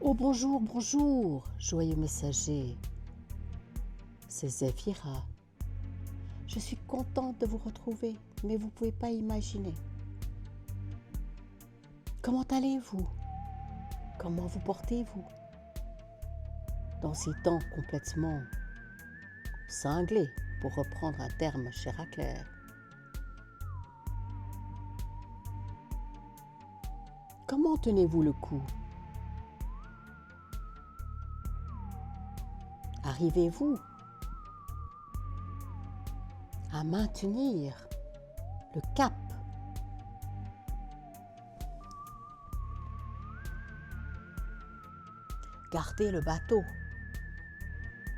Oh bonjour, bonjour, joyeux messager, c'est Zéphira. Je suis contente de vous retrouver, mais vous ne pouvez pas imaginer. Comment allez-vous? Comment vous portez-vous? Dans ces temps complètement cinglés, pour reprendre un terme cher à Claire. Comment tenez-vous le coup? Arrivez-vous à maintenir le cap? Gardez le bateau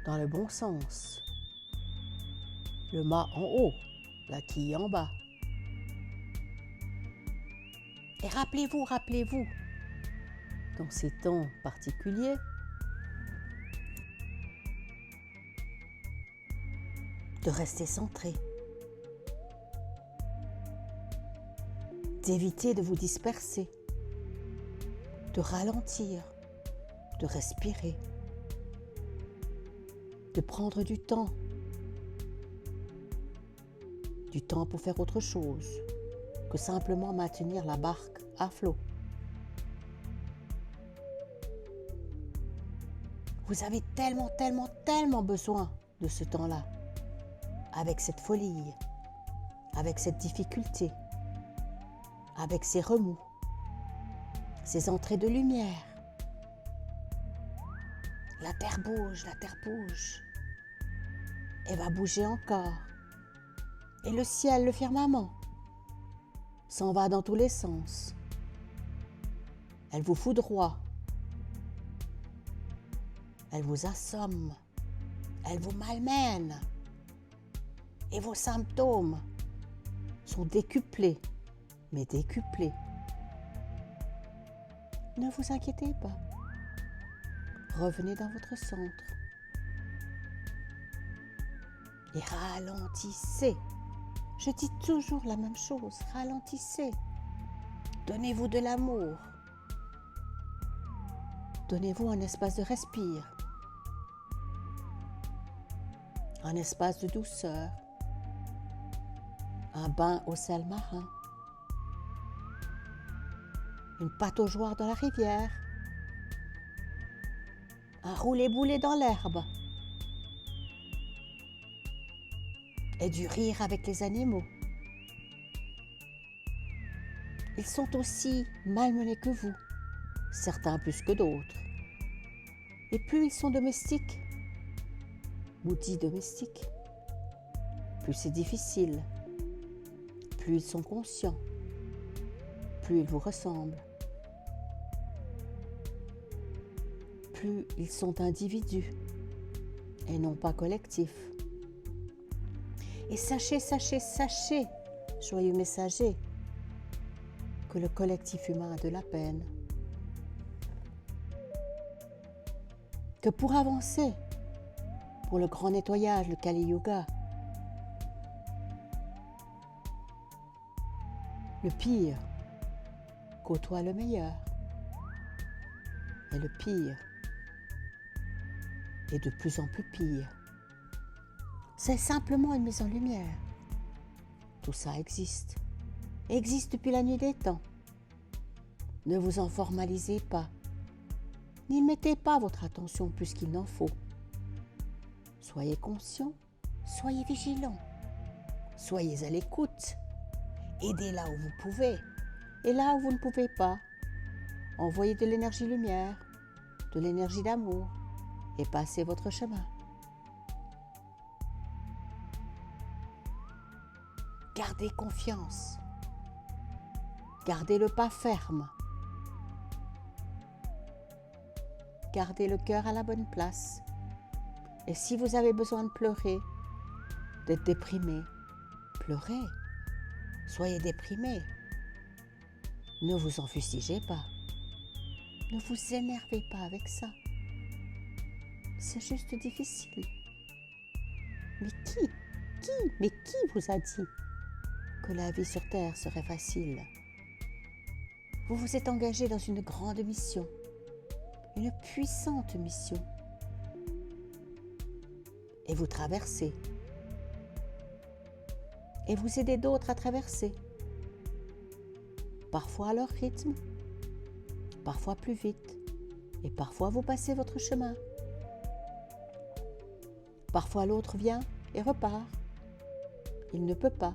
dans le bon sens. Le mât en haut, la quille en bas. Et rappelez-vous, dans ces temps particuliers, de rester centré, d'éviter de vous disperser, de ralentir, de respirer, de prendre du temps pour faire autre chose que simplement maintenir la barque à flot. Vous avez tellement besoin de ce temps-là, avec cette folie, avec cette difficulté, avec ces remous, ces entrées de lumière. La terre bouge, elle va bouger encore. Et le ciel, le firmament, s'en va dans tous les sens. Elle vous foudroie, elle vous assomme, elle vous malmène. Et vos symptômes sont décuplés, mais décuplés. Ne vous inquiétez pas. Revenez dans votre centre. Et ralentissez. Je dis toujours la même chose, ralentissez. Donnez-vous de l'amour. Donnez-vous un espace de respire. Un espace de douceur. Un bain au sel marin. Une pataugeoire dans la rivière. Un roulé-boulé dans l'herbe. Et du rire avec les animaux. Ils sont aussi malmenés que vous, certains plus que d'autres. Et plus ils sont domestiques, ou dits domestiques, plus c'est difficile, plus ils sont conscients, plus ils vous ressemblent, plus ils sont individus et non pas collectifs. Et sachez, joyeux messager, que le collectif humain a de la peine. Que pour avancer, pour le grand nettoyage, le Kali Yuga, le pire côtoie le meilleur. Et le pire est de plus en plus pire. C'est simplement une mise en lumière. Tout ça existe depuis la nuit des temps. Ne vous en formalisez pas. N'y mettez pas votre attention plus qu'il n'en faut. Soyez conscient, soyez vigilant, soyez à l'écoute. Aidez là où vous pouvez. Et là où vous ne pouvez pas, envoyez de l'énergie lumière, de l'énergie d'amour et passez votre chemin. Gardez confiance. Gardez le pas ferme. Gardez le cœur à la bonne place. Et si vous avez besoin de pleurer, d'être déprimé, pleurez. Soyez déprimé. Ne vous en fustigez pas. Ne vous énervez pas avec ça. C'est juste difficile. Mais qui vous a dit que la vie sur Terre serait facile? Vous vous êtes engagé dans une grande mission une puissante mission. Et vous traversez. Et vous aidez d'autres à traverser. Parfois à leur rythme, parfois plus vite, et parfois vous passez votre chemin. Parfois l'autre vient et repart. Il ne peut pas.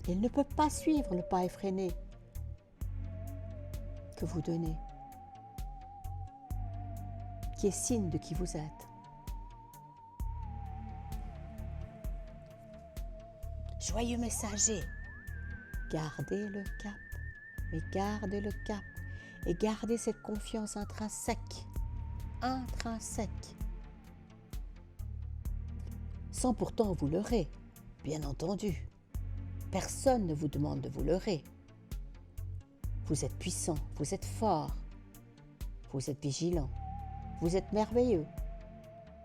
Il ne peut pas suivre le pas effréné que vous donnez, qui est signe de qui vous êtes. Joyeux messager, gardez le cap, mais gardez le cap et gardez cette confiance intrinsèque, sans pourtant vous leurrer, bien entendu. Personne ne vous demande de vous leurrer. Vous êtes puissant, vous êtes fort, vous êtes vigilant, vous êtes merveilleux,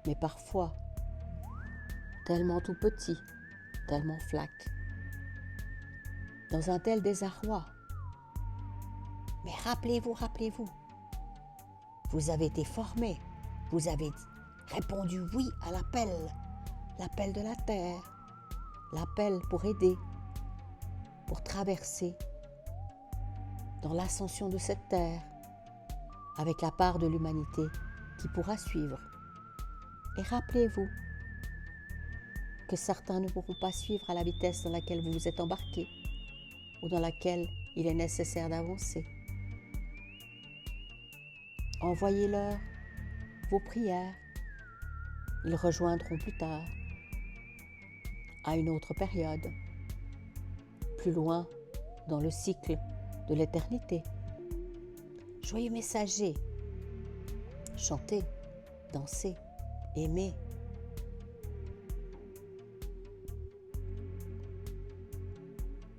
mais parfois tellement tout petit, tellement flac, dans un tel désarroi. Mais rappelez-vous, vous avez été formé, vous avez répondu oui à l'appel de la terre, l'appel pour aider, pour traverser dans l'ascension de cette terre, avec la part de l'humanité qui pourra suivre. Et rappelez-vous que certains ne pourront pas suivre à la vitesse dans laquelle vous vous êtes embarqués ou dans laquelle il est nécessaire d'avancer. Envoyez-leur vos prières. Ils rejoindront plus tard, à une autre période, plus loin dans le cycle de l'éternité. Joyeux messager, chantez, dansez, aimez.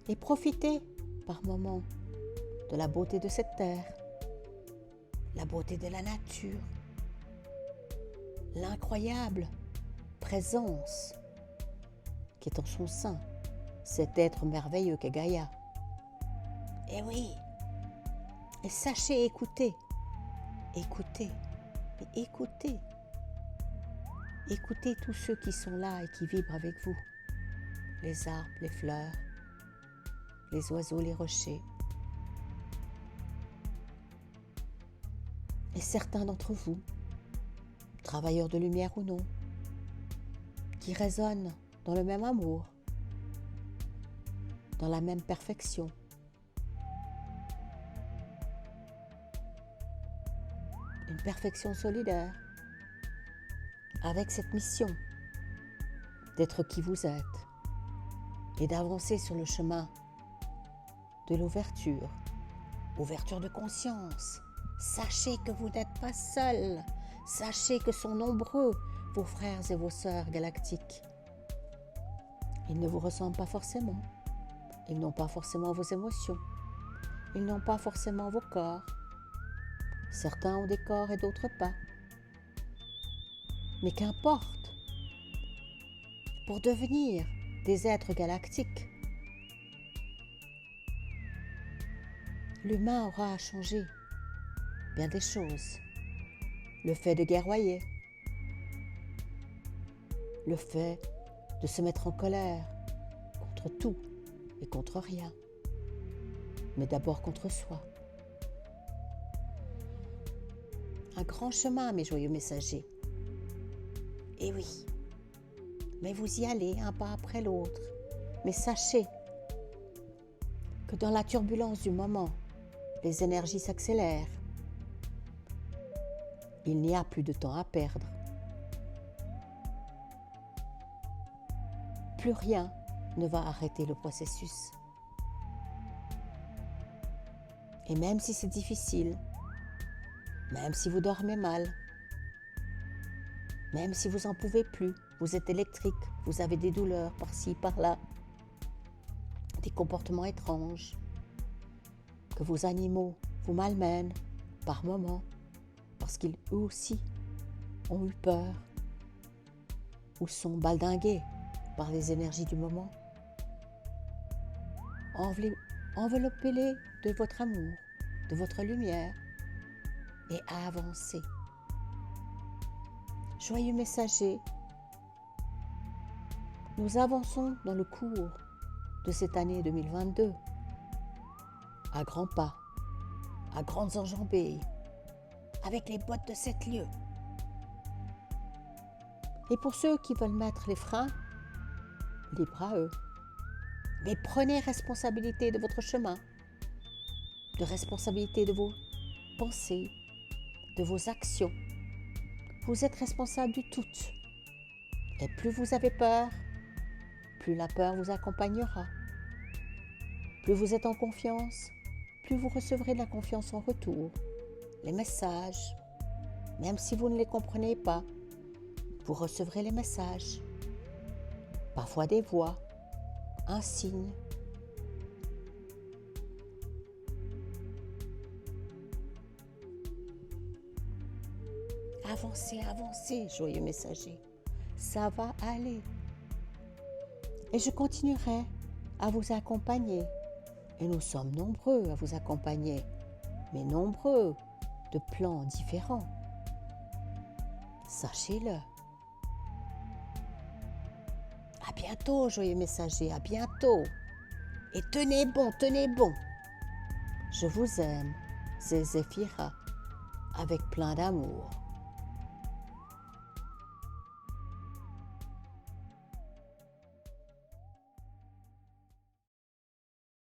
Et profitez par moments de la beauté de cette terre, la beauté de la nature, l'incroyable présence qui est en son sein, cet être merveilleux qu'est Gaïa. Et oui, et sachez écouter, écoutez tous ceux qui sont là et qui vibrent avec vous, les arbres, les fleurs, les oiseaux, les rochers. Et certains d'entre vous, travailleurs de lumière ou non, qui résonnent dans le même amour, dans la même perfection. Une perfection solidaire, avec cette mission d'être qui vous êtes et d'avancer sur le chemin de l'ouverture, ouverture de conscience. Sachez que vous n'êtes pas seul, sachez que sont nombreux vos frères et vos sœurs galactiques. Ils ne vous ressemblent pas forcément, ils n'ont pas forcément vos émotions, ils n'ont pas forcément vos corps. Certains ont des corps et d'autres pas. Mais qu'importe, pour devenir des êtres galactiques, l'humain aura à changer bien des choses. Le fait de guerroyer, le fait de se mettre en colère contre tout et contre rien, mais d'abord contre soi. Un grand chemin, mes joyeux messagers. Et oui, mais vous y allez un pas après l'autre. Mais sachez que dans la turbulence du moment, les énergies s'accélèrent. Il n'y a plus de temps à perdre. Plus rien ne va arrêter le processus. Et même si c'est difficile, même si vous dormez mal, même si vous n'en pouvez plus, vous êtes électrique, vous avez des douleurs par-ci, par-là, des comportements étranges, que vos animaux vous malmènent par moments, parce qu'ils eux aussi ont eu peur ou sont baldingués par les énergies du moment. Enveloppez-les de votre amour, de votre lumière, et avancer. Joyeux messager, nous avançons dans le cours de cette année 2022, à grands pas, à grandes enjambées, avec les bottes de 7 lieues. Et pour ceux qui veulent mettre les freins, libre à eux. Mais prenez responsabilité de votre chemin, de responsabilité de vos pensées, de vos actions. Vous êtes responsable du tout. Et plus vous avez peur, plus la peur vous accompagnera. Plus vous êtes en confiance, plus vous recevrez de la confiance en retour. Les messages, même si vous ne les comprenez pas, vous recevrez les messages. Parfois des voix, un signe. Avancez, avancez, joyeux messager. Ça va aller. Et je continuerai à vous accompagner. Et nous sommes nombreux à vous accompagner, mais nombreux de plans différents. Sachez-le. À bientôt, joyeux messager, à bientôt. Et tenez bon, tenez bon. Je vous aime, c'est Zéphira, avec plein d'amour.